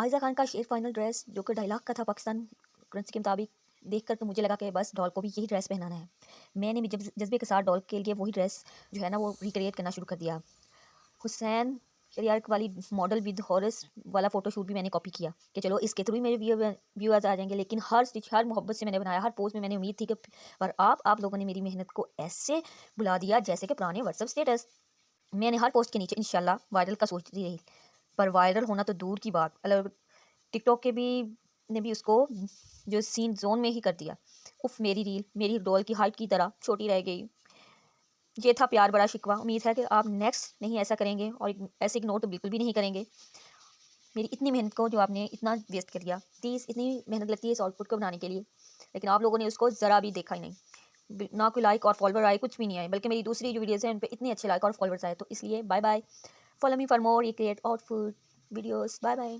आयज़ा खान का शेर final dress जो कि 2.5 लाख का था पाकिस्तान करेंसी के मुताबिक, देखकर तो मुझे लगा कि बस डॉल को भी यही ड्रेस पहनाना है। मैंने भी जज़्बे के साथ डॉल के लिए वही ड्रेस जो है ना वो रिक्रिएट करना शुरू कर दिया। हुसैन शरियार वाली मॉडल विद हॉर्स वाला फ़ोटोशूट भी मैंने कॉपी किया कि चलो इसके थ्रू ही मेरे व्यूअर्स आ जाएँगे। लेकिन हर स्टिच, हर मोहब्बत से मैंने बनाया, हर पोस्ट में मैंने उम्मीद थी कि पर आप लोगों ने मेरी मेहनत को ऐसे भुला दिया जैसे कि पुराने व्हाट्सएप स्टेटस। मैंने हर पोस्ट के नीचे इंशाल्लाह वायरल का सोचती रही, पर वायरल होना तो दूर की बात, टिकटॉक के भी ने भी उसको जो सीन ज़ोन में ही कर दिया। उफ़! मेरी रील मेरी डॉल की हाइट की तरह छोटी रह गई। ये था प्यार भरा शिकवा। उम्मीद है कि आप नेक्स्ट नहीं ऐसा करेंगे और ऐसे इग्नोर तो बिल्कुल भी नहीं करेंगे। मेरी इतनी मेहनत को जो आपने इतना वेस्ट कर दिया। प्लीज़, इतनी मेहनत लगती है इस आउटपुट को बनाने के लिए, लेकिन आप लोगों ने उसको ज़रा भी देखा ही नहीं। ना कोई लाइक और फॉलोवर आए, कुछ भी नहीं आए, बल्कि मेरी दूसरी जो वीडियोज़ हैं उन पे इतने अच्छे लाइक और फॉलोवर्स आए। तो इसलिए bye bye. Follow me for more ये create output videos. Bye bye.